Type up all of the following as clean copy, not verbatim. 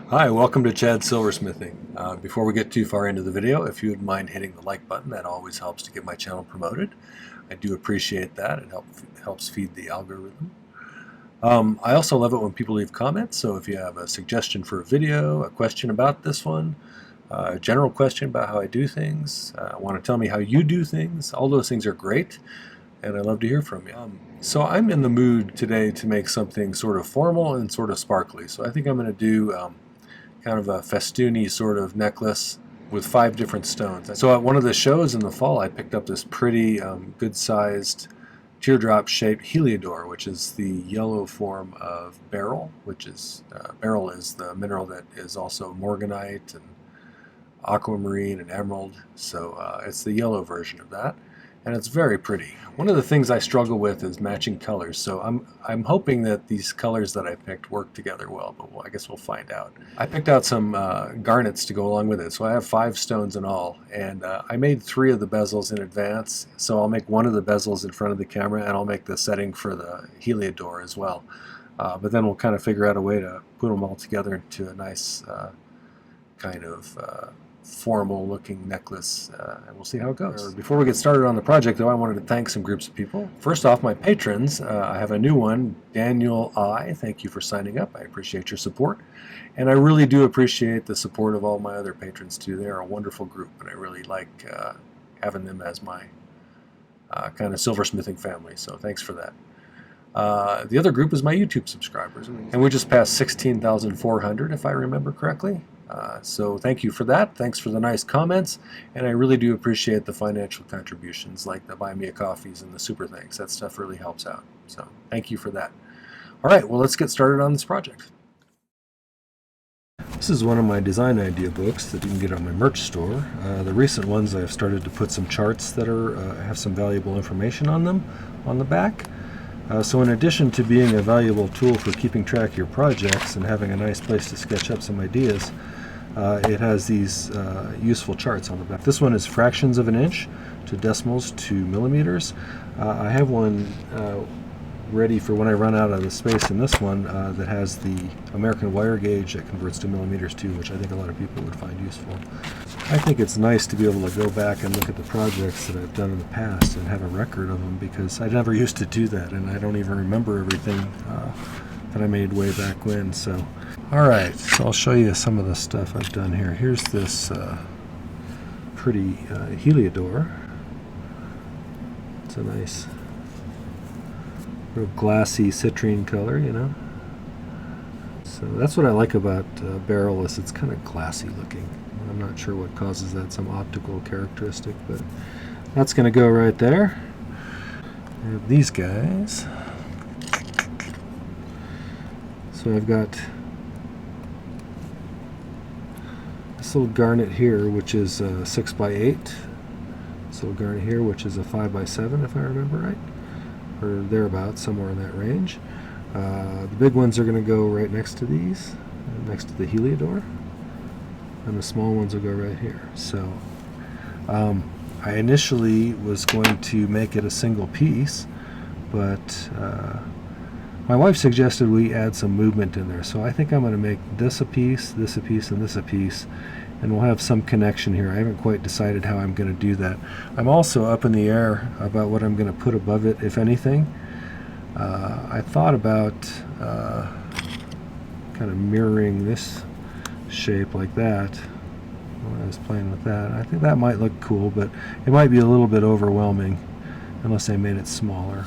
Hi, welcome to Chad's Silversmithing. Before we get too far into the video, if you would mind hitting the like button, that always helps to get my channel promoted. I do appreciate that. It helps feed the algorithm. I also love it when people leave comments, so if you have a suggestion for a video, a question about this one, a general question about how I do things, want to tell me how you do things, all those things are great, and I love to hear from you. So I'm in the mood today to make something sort of formal and sort of sparkly, so I think I'm going to do kind of a festoony sort of necklace with 5 different stones. So at one of the shows in the fall, I picked up this pretty good-sized teardrop-shaped heliodor, which is the yellow form of beryl, which is beryl is the mineral that is also morganite and aquamarine and emerald. So it's the yellow version of that, and it's very pretty. One of the things I struggle with is matching colors, so I'm hoping that these colors that I picked work together well, but I guess we'll find out. I picked out some garnets to go along with it, so I have 5 stones in all, and I made 3 of the bezels in advance, so I'll make one of the bezels in front of the camera, and I'll make the setting for the heliodor as well. But then we'll kind of figure out a way to put them all together into a nice kind of formal looking necklace, and we'll see how it goes. Before we get started on the project though, I wanted to thank some groups of people. First off, my patrons. I have a new one, Daniel I. Thank you for signing up. I appreciate your support, and I really do appreciate the support of all my other patrons too. They are a wonderful group, and I really like having them as my kind of silversmithing family, so thanks for that. The other group is my YouTube subscribers, and we just passed 16,400 if I remember correctly. So thank you for that. Thanks for the nice comments, and I really do appreciate the financial contributions like the buy me a coffees and the super thanks. That stuff really helps out. So thank you for that. All right, well, let's get started on this project. This is one of my design idea books that you can get on my merch store. The recent ones I've started to put some charts that have some valuable information on them on the back. So in addition to being a valuable tool for keeping track of your projects and having a nice place to sketch up some ideas, it has these useful charts on the back. This one is fractions of an inch to decimals to millimeters. I have one ready for when I run out of the space in this one that has the American wire gauge that converts to millimeters too, which I think a lot of people would find useful. I think it's nice to be able to go back and look at the projects that I've done in the past and have a record of them, because I never used to do that, and I don't even remember everything that I made way back when. So, alright, so I'll show you some of the stuff I've done here. Here's this pretty heliodor. It's a nice real glassy citrine color, you know. So that's what I like about beryl, is it's kind of glassy looking. I'm not sure what causes that, some optical characteristic, but that's going to go right there. I have these guys. So I've got this little garnet here, which is 6x8. This little garnet here, which is a 5x7, if I remember right, or thereabouts, somewhere in that range. The big ones are going to go right next to these, next to the heliodor, and the small ones will go right here. So I initially was going to make it a single piece, but my wife suggested we add some movement in there, so I think I'm going to make this a piece, this a piece, and this a piece, and we'll have some connection here. I haven't quite decided how I'm going to do that. I'm also up in the air about what I'm going to put above it, if anything. I thought about kind of mirroring this shape like that when I was playing with that. I think that might look cool, but it might be a little bit overwhelming unless I made it smaller.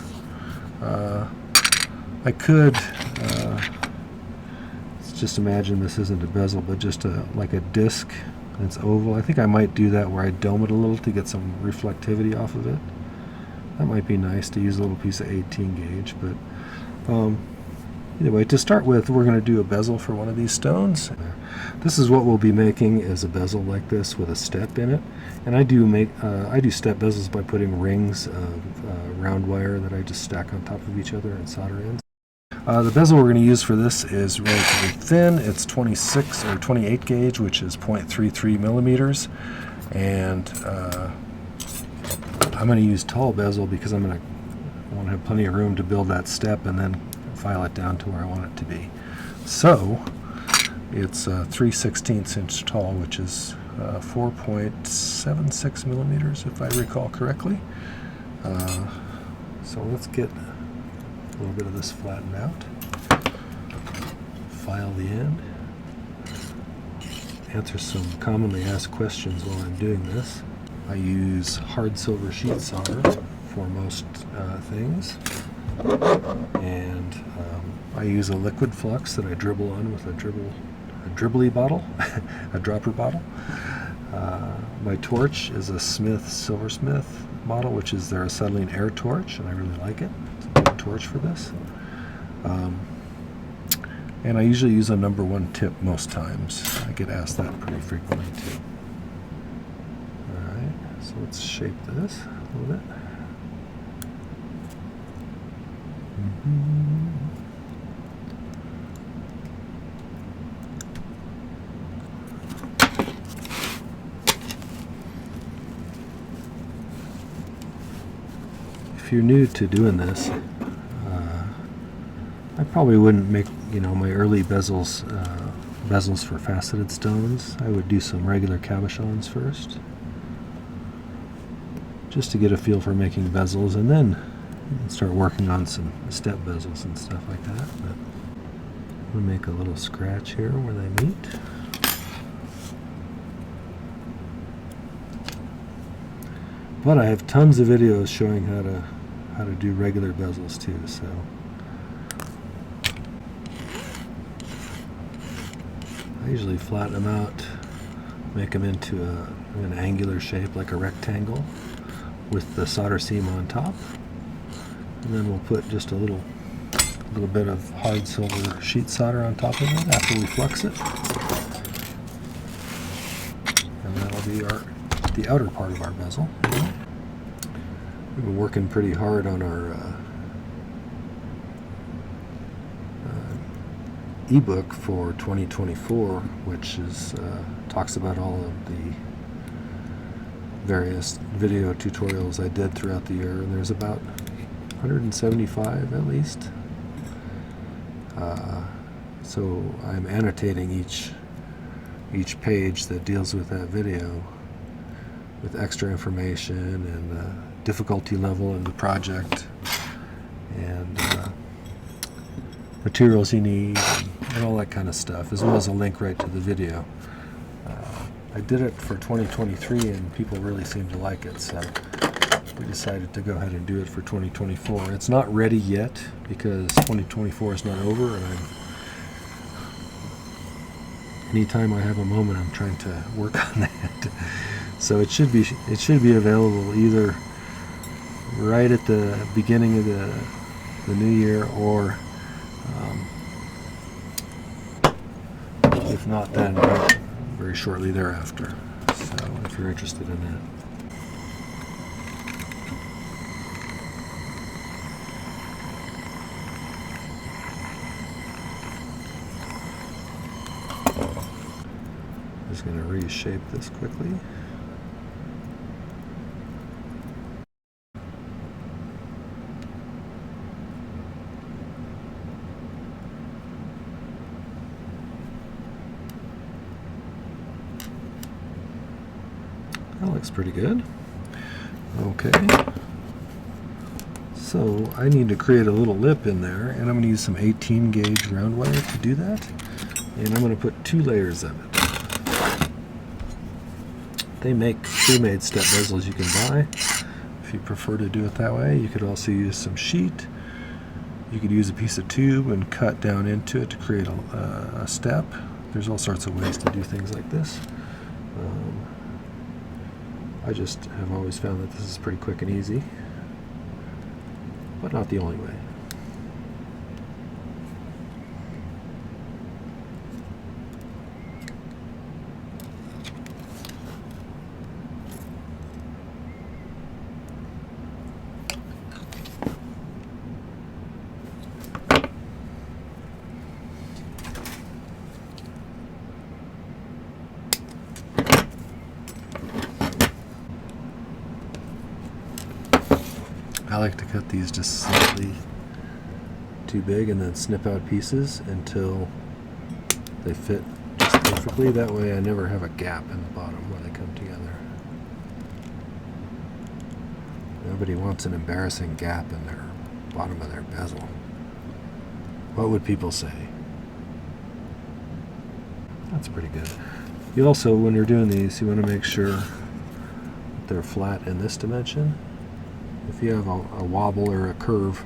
I could let's just imagine this isn't a bezel, but just like a disc, and it's oval. I think I might do that where I dome it a little to get some reflectivity off of it. That might be nice to use a little piece of 18 gauge, but anyway, to start with, we're going to do a bezel for one of these stones. This is what we'll be making, is a bezel like this with a step in it. And I do step bezels by putting rings of round wire that I just stack on top of each other and solder in. The bezel we're going to use for this is relatively thin. It's 26 or 28 gauge, which is 0.33 millimeters, and I'm going to use tall bezel because I want to have plenty of room to build that step and then file it down to where I want it to be. So It's 3/16 inch tall, which is 4.76 millimeters, if I recall correctly. So let's get a little bit of this flattened out. File the end. Answer some commonly asked questions while I'm doing this. I use hard silver sheet solder for most things, and I use a liquid flux that I dribble on with a dribbly bottle, a dropper bottle. My torch is a Silversmith model, which is their acetylene air torch, and I really like it. It's a good torch for this. And I usually use a #1 tip most times. I get asked that pretty frequently too. Alright, so let's shape this a little bit. If you're new to doing this, I probably wouldn't make, my early bezels for faceted stones. I would do some regular cabochons first, just to get a feel for making bezels, and then start working on some step bezels and stuff like that. But I'm going to make a little scratch here where they meet. But I have tons of videos showing how to do regular bezels too, so I usually flatten them out, make them into an angular shape like a rectangle with the solder seam on top, and then we'll put just a little bit of hard silver sheet solder on top of it after we flux it, and that'll be the outer part of our bezel. We've been working pretty hard on our ebook for 2024, which is talks about all of the various video tutorials I did throughout the year, and there's about 175 at least. So I'm annotating each page that deals with that video with extra information and difficulty level in the project and materials you need and all that kind of stuff, as well as a link right to the video. I did it for 2023 and people really seemed to like it, so we decided to go ahead and do it for 2024. It's not ready yet because 2024 is not over, and anytime I have a moment I'm trying to work on that. So it should be available either right at the beginning of the new year, or if not then, very shortly thereafter. So if you're interested in that. Just going to reshape this quickly. That looks pretty good. Okay. So I need to create a little lip in there, and I'm going to use some 18 gauge round wire to do that. And I'm going to put 2 layers of it. They make pre-made step bezels you can buy. If you prefer to do it that way, you could also use some sheet. You could use a piece of tube and cut down into it to create a step. There's all sorts of ways to do things like this. I just have always found that this is pretty quick and easy, but not the only way. I like to cut these just slightly too big and then snip out pieces until they fit perfectly. That way I never have a gap in the bottom where they come together. Nobody wants an embarrassing gap in their bottom of their bezel. What would people say? That's pretty good. You also, when you're doing these, you want to make sure that they're flat in this dimension. If you have a wobble or a curve,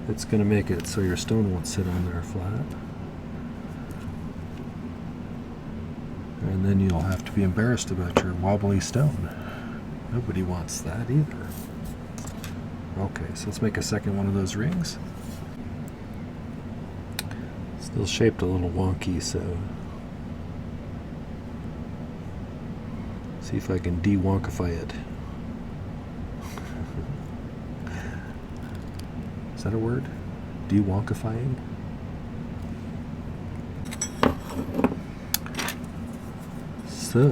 it's going to make it so your stone won't sit on there flat. And then you'll have to be embarrassed about your wobbly stone. Nobody wants that either. Okay, so let's make a second one of those rings. Still shaped a little wonky, so see if I can de-wonkify it. Is that a word? De-wonkifying? So,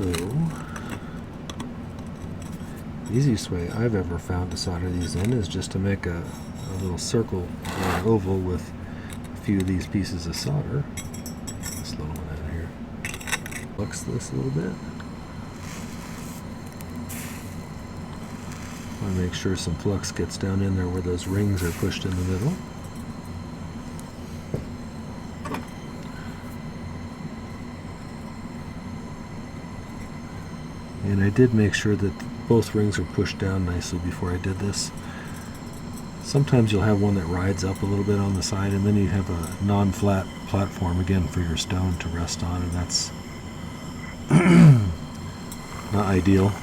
the easiest way I've ever found to solder these in is just to make a little circle or an oval with a few of these pieces of solder. This little one out here. Flux this a little bit. I want to make sure some flux gets down in there where those rings are pushed in the middle. And I did make sure that both rings are pushed down nicely before I did this. Sometimes you'll have one that rides up a little bit on the side, and then you have a non-flat platform again for your stone to rest on, and that's not ideal.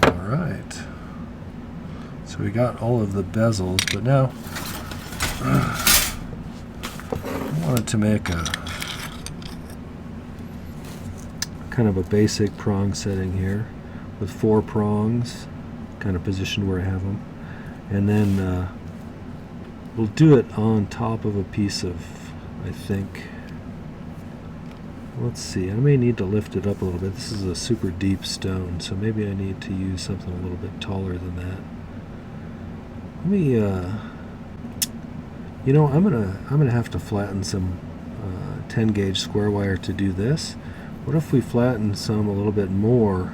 Alright, so we got all of the bezels, but now I wanted to make a kind of a basic prong setting here with 4 prongs kind of positioned where I have them, and then we'll do it on top of a piece of, I think, let's see, I may need to lift it up a little bit. This is a super deep stone, so maybe I need to use something a little bit taller than that. Let me, you know, I'm gonna have to flatten some 10 gauge square wire to do this. What if we flatten some a little bit more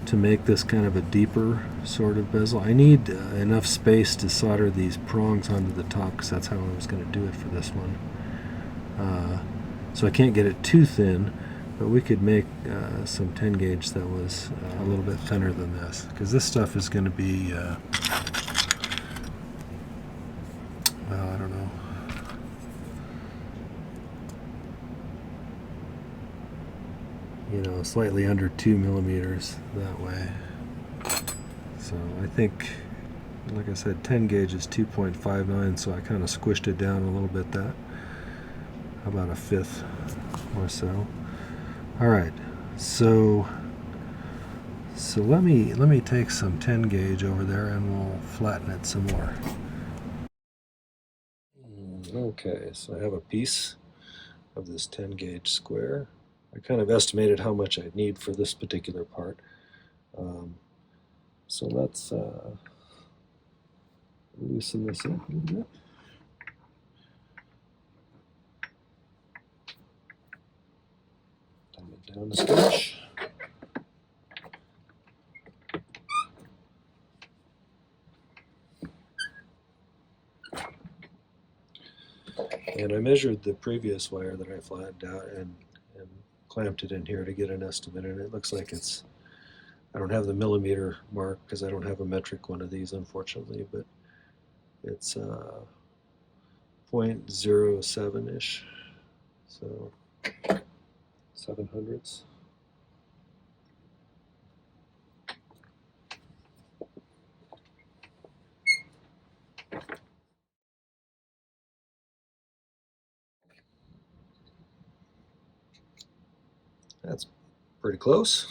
to make this kind of a deeper sort of bezel? I need enough space to solder these prongs onto the top, because that's how I was going to do it for this one. So I can't get it too thin, but we could make some 10 gauge that was a little bit thinner than this, because this stuff is going to be, well, I don't know. You know, slightly under 2 millimeters that way. So I think, like I said, 10 gauge is 2.59, so I kind of squished it down a little bit. That about a fifth or so. All right, so let me take some 10 gauge over there and we'll flatten it some more. Okay, so I have a piece of this 10 gauge square. I kind of estimated how much I'd need for this particular part. So let's loosen this up a little bit. Dumb it down a skosh. And I measured the previous wire that I flattened out and clamped it in here to get an estimate, and it looks like it's, I don't have the millimeter mark because I don't have a metric one of these, unfortunately, but it's 0.07-ish, so 7/100. That's pretty close.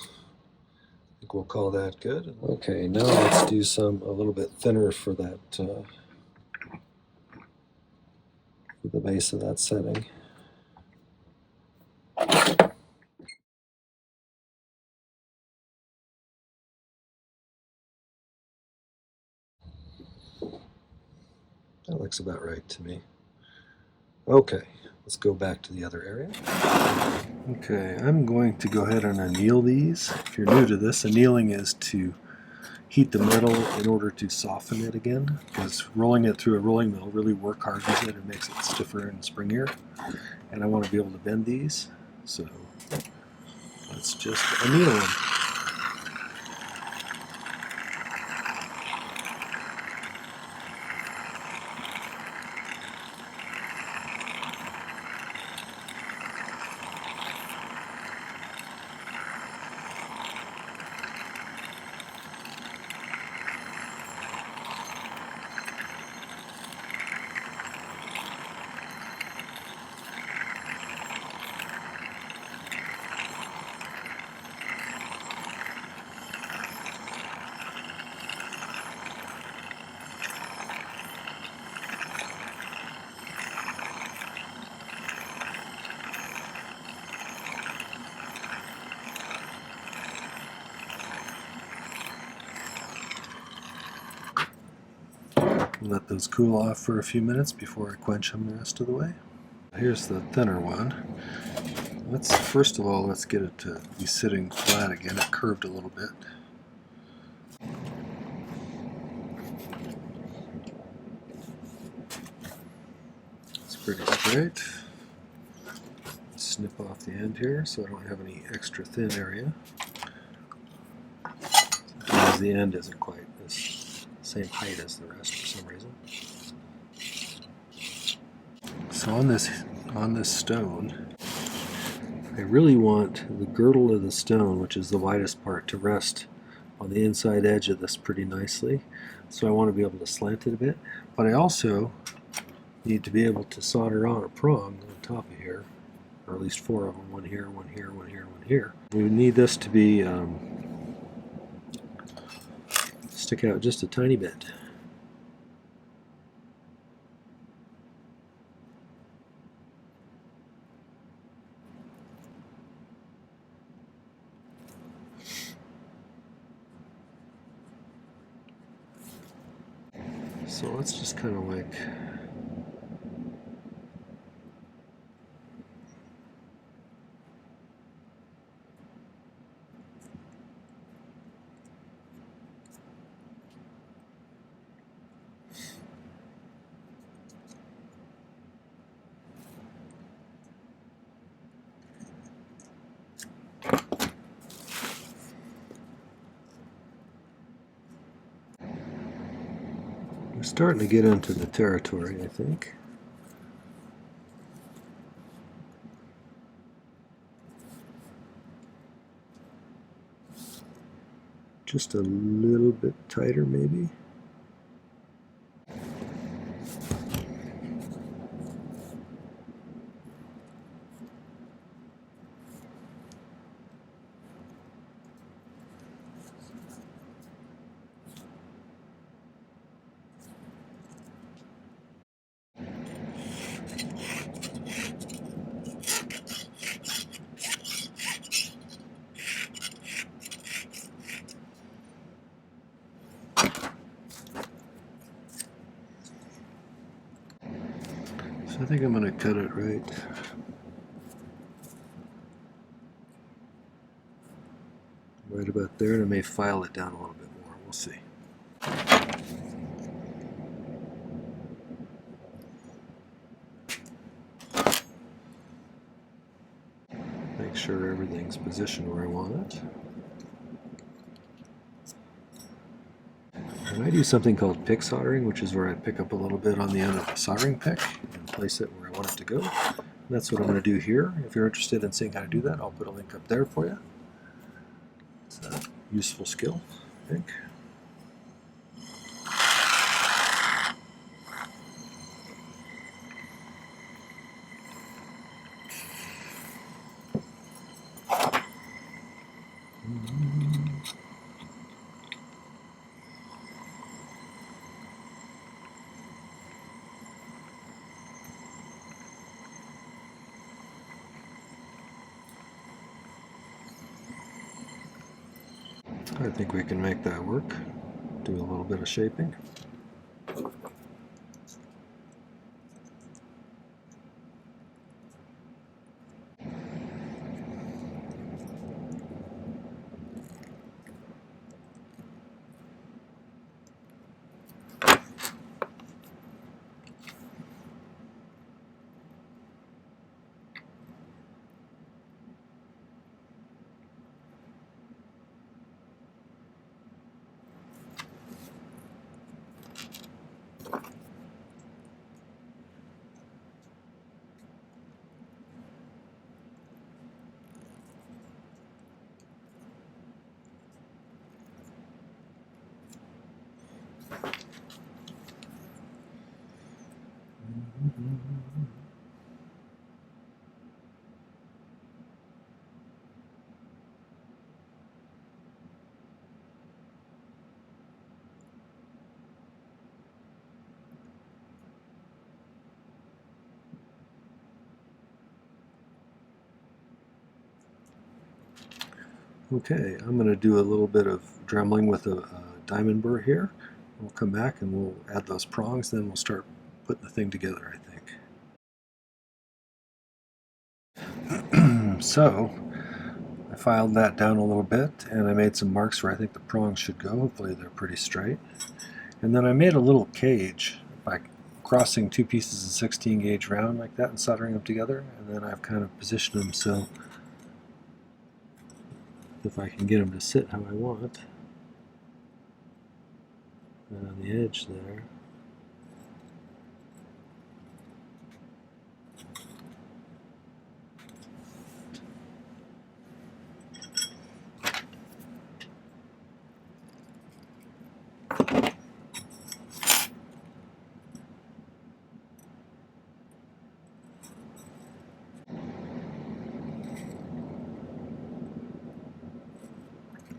I think we'll call that good. Okay, now let's do some a little bit thinner for that for the base of that setting. That looks about right to me. Okay, let's go back to the other area. Okay, I'm going to go ahead and anneal these. If you're new to this, annealing is to heat the metal in order to soften it again, because rolling it through a rolling mill really work hardens it and makes it stiffer and springier. And I want to be able to bend these, so let's just anneal them. Let those cool off for a few minutes before I quench them the rest of the way. Here's the thinner one. First of all, let's get it to be sitting flat again. It curved a little bit. It's pretty straight. Snip off the end here so I don't have any extra thin area. Sometimes the end isn't quite the same height as the rest for some reason. So on this stone, I really want the girdle of the stone, which is the widest part, to rest on the inside edge of this pretty nicely. So I want to be able to slant it a bit, but I also need to be able to solder on a prong on top of here, or at least 4 of them, one here, one here, one here, one here. We need this to be stick out just a tiny bit. So let's just kind of like we're starting to get into the territory, I think. Just a little bit tighter, maybe. So I think I'm going to cut it right about there, and I may file it down a little bit more. We'll see. Make sure everything's positioned where I want it. And I do something called pick soldering, which is where I pick up a little bit on the end of the soldering pick and place it where I want it to go. And that's what I'm going to do here. If you're interested in seeing how to do that, I'll put a link up there for you. It's a useful skill, I think. I think we can make that work. Do a little bit of shaping. Okay, I'm going to do a little bit of dremeling with a diamond burr here. We'll come back and we'll add those prongs, then we'll start putting the thing together, I think. So, I filed that down a little bit and I made some marks where I think the prongs should go. Hopefully they're pretty straight. And then I made a little cage by crossing two pieces of 16 gauge round like that and soldering them together. And then I've kind of positioned them so if I can get them to sit how I want. And on the edge there.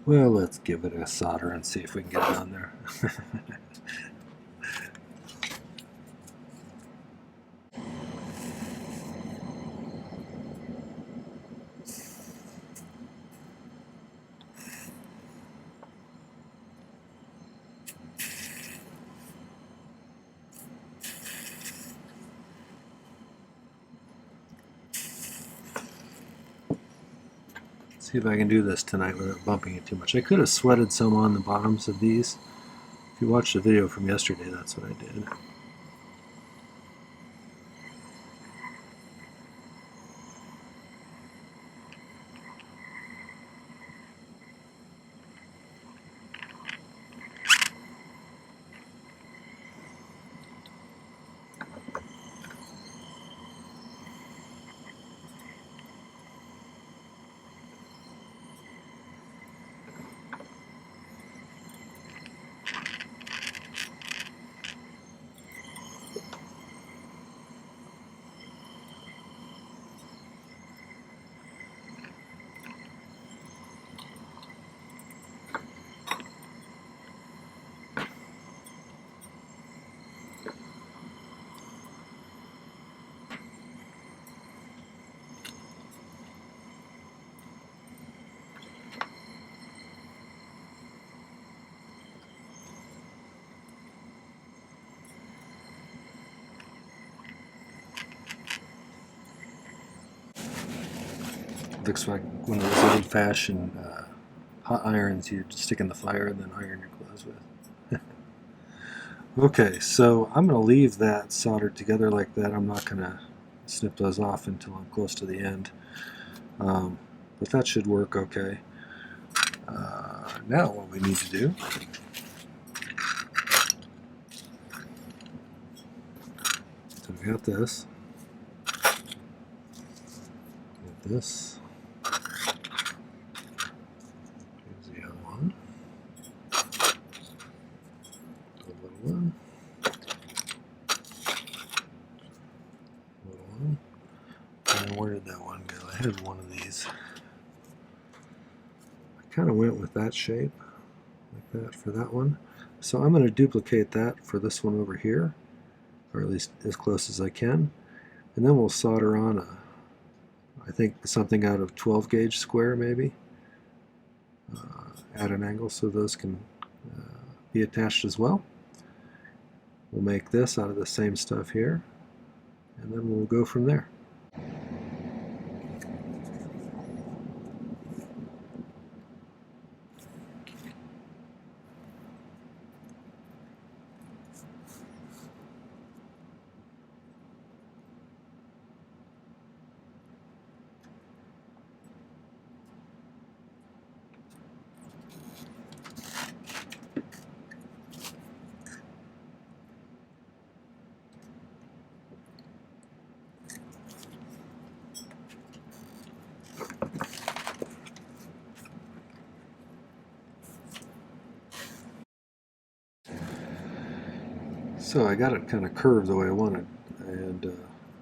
Well, let's give it a solder and see if we can get it on there. See if I can do this tonight without bumping it too much. I could have sweated some on the bottoms of these. If you watched the video from yesterday, that's what I did. Looks like one of those old-fashioned hot irons you stick in the fire and then iron your clothes with. Okay, so I'm going to leave that soldered together like that. I'm not going to snip those off until I'm close to the end. But that should work okay. Now what we need to do so we got this. Got this. Here's the other one. The little one. Little one. And where did that one go? I had one of these. I kind of went with that shape, like that for that one. So I'm going to duplicate that for this one over here, or at least as close as I can. And then we'll solder on a, I think something out of 12 gauge square maybe. at an angle so those can be attached as well. We'll make this out of the same stuff here, and then we'll go from there. So I got it kind of curved the way I wanted, and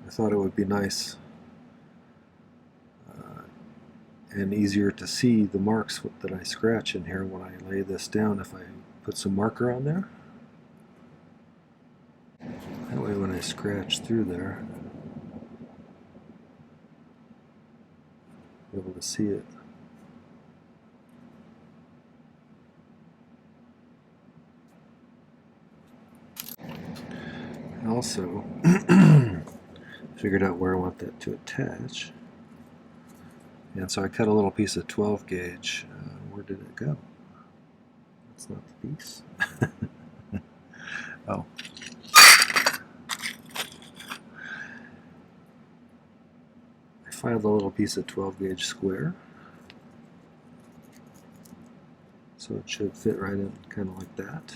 I thought it would be nice and easier to see the marks that I scratch in here when I lay this down if I put some marker on there. That way when I scratch through there, I'll be able to see it. I also figured out where I want that to attach, and so I cut a little piece of 12 gauge. Where did it go? That's not the piece. Oh. I filed a little piece of 12 gauge square, so it should fit right in kind of like that.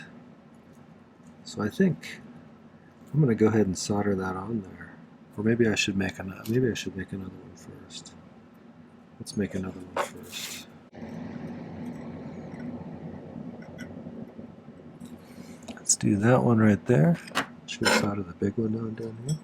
So I think I'm going to go ahead and solder that on there, or maybe I should make another. Maybe I should make another one first. Let's make another one first. Let's do that one right there. Should solder the big one down here.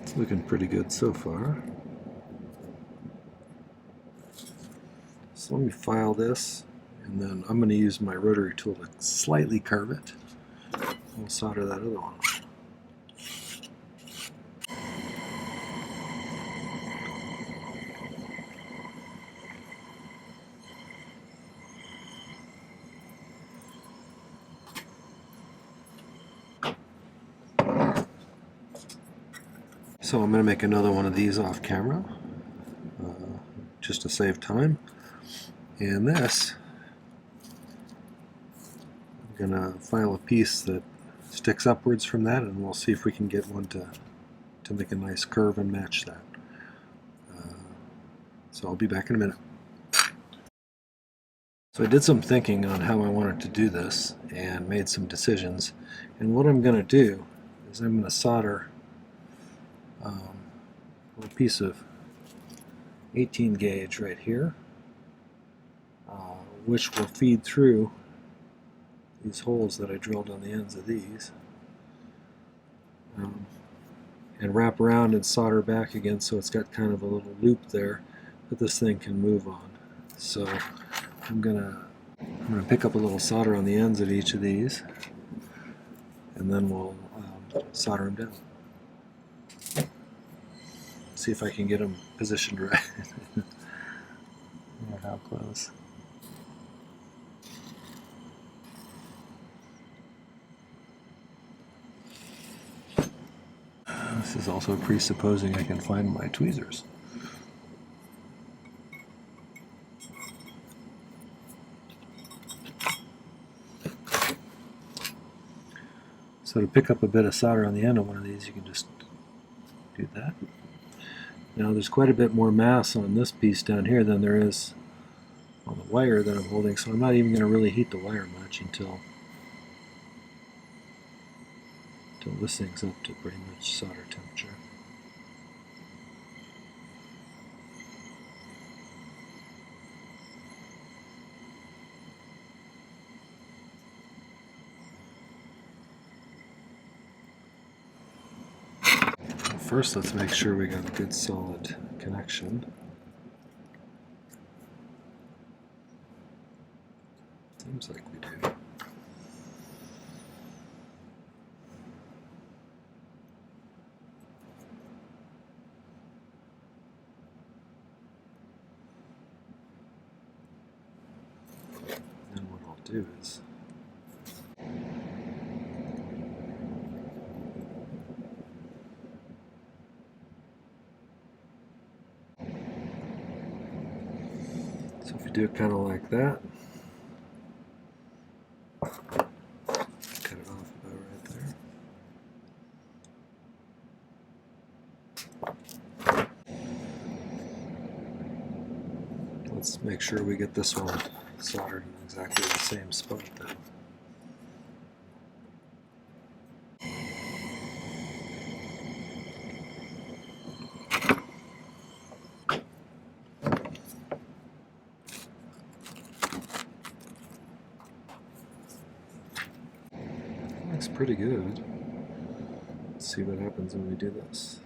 It's looking pretty good so far. So let me file this, and then I'm going to use my rotary tool to slightly curve it. We'll solder that other one. So I'm going to make another one of these off camera, just to save time. And this, I'm going to file a piece that sticks upwards from that, and we'll see if we can get one to make a nice curve and match that. So I'll be back in a minute. So I did some thinking on how I wanted to do this and made some decisions. And what I'm going to do is I'm going to solder a little piece of 18 gauge right here, which will feed through these holes that I drilled on the ends of these, and wrap around and solder back again so it's got kind of a little loop there that this thing can move on. So I'm gonna pick up a little solder on the ends of each of these, and then we'll solder them down. See if I can get them positioned right. Yeah, how close? This is also presupposing I can find my tweezers. So to pick up a bit of solder on the end of one of these, you can just do that. Now there's quite a bit more mass on this piece down here than there is on the wire that I'm holding, so I'm not even going to really heat the wire much until this thing's up to pretty much solder temperature. First, let's make sure we got a good solid connection. Seems like we do. And what I'll do is so if you do it kind of like that, cut it off about right there. Let's make sure we get this one soldered in exactly the same spot then. Looks pretty good. Let's see what happens when we do this.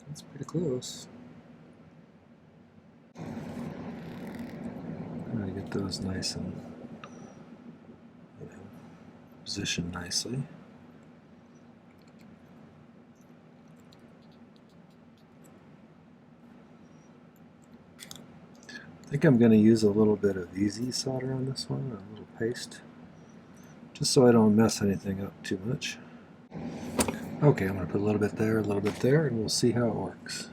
That's pretty close. I'm going to get those nice and positioned nicely. I think I'm going to use a little bit of easy solder on this one, a little paste, just so I don't mess anything up too much. Okay, I'm going to put a little bit there, and we'll see how it works.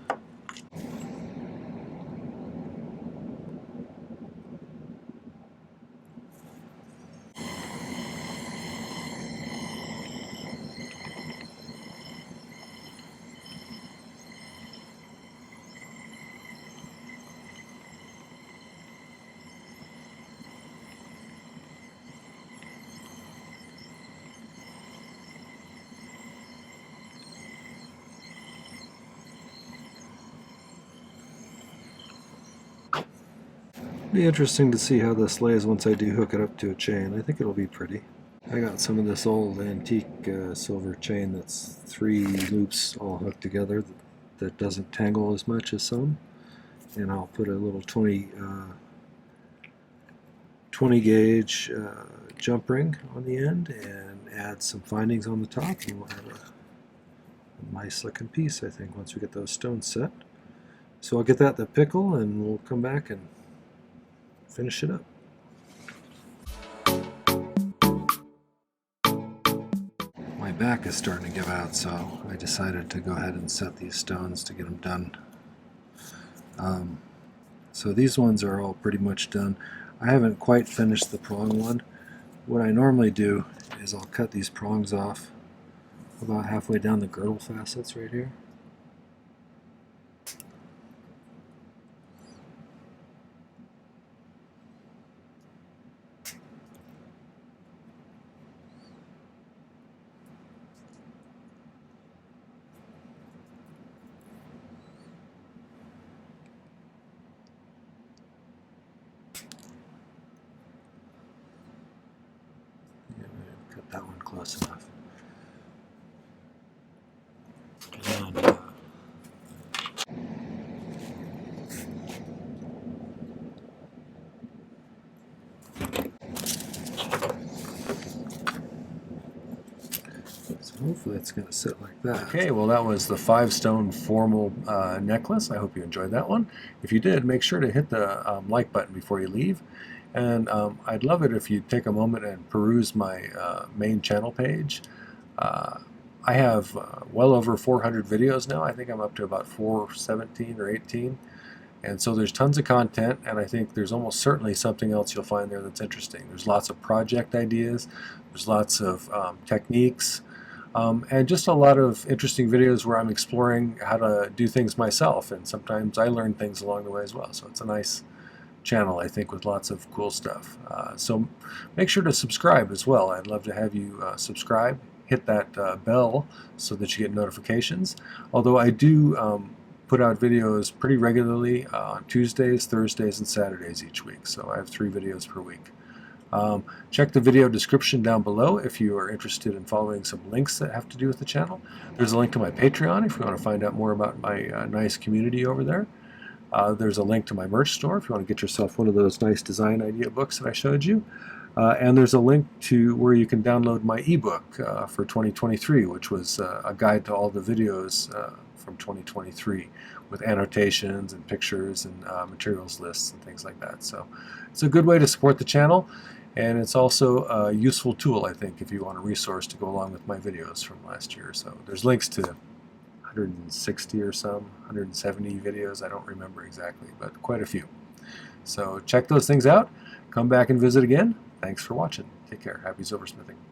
Be interesting to see how this lays once I do hook it up to a chain. I think it'll be pretty. I got some of this old antique silver chain that's 3 loops all hooked together that doesn't tangle as much as some, and I'll put a little 20 gauge jump ring on the end and add some findings on the top, and we'll have a nice looking piece, I think, once we get those stones set. So I'll get that in the pickle and we'll come back and finish it up. My back is starting to give out, so I decided to go ahead and set these stones to get them done. So these ones are all pretty much done. I haven't quite finished the prong one. What I normally do is I'll cut these prongs off about halfway down the girdle facets right here. Cut that one close enough. And, so hopefully it's going to sit like that. Okay, well that was the 5-stone formal necklace. I hope you enjoyed that one. If you did, make sure to hit the like button before you leave. And I'd love it if you'd take a moment and peruse my main channel page. I have well over 400 videos now. I think I'm up to about 417 or 18. And so there's tons of content, and I think there's almost certainly something else you'll find there that's interesting. There's lots of project ideas, there's lots of techniques, and just a lot of interesting videos where I'm exploring how to do things myself, and sometimes I learn things along the way as well. So it's a nice channel, I think, with lots of cool stuff. So make sure to subscribe as well. I'd love to have you subscribe. Hit that bell so that you get notifications. Although I do put out videos pretty regularly on Tuesdays, Thursdays, and Saturdays each week. So I have 3 videos per week. Check the video description down below if you are interested in following some links that have to do with the channel. There's a link to my Patreon if you want to find out more about my nice community over there. There's a link to my merch store if you want to get yourself one of those nice design idea books that I showed you. And there's a link to where you can download my ebook for 2023, which was a guide to all the videos from 2023 with annotations and pictures and materials lists and things like that. So it's a good way to support the channel, and it's also a useful tool, I think, if you want a resource to go along with my videos from last year. So there's links to 160 or some, 170 videos, I don't remember exactly, but quite a few. So check those things out. Come back and visit again. Thanks for watching. Take care. Happy silversmithing.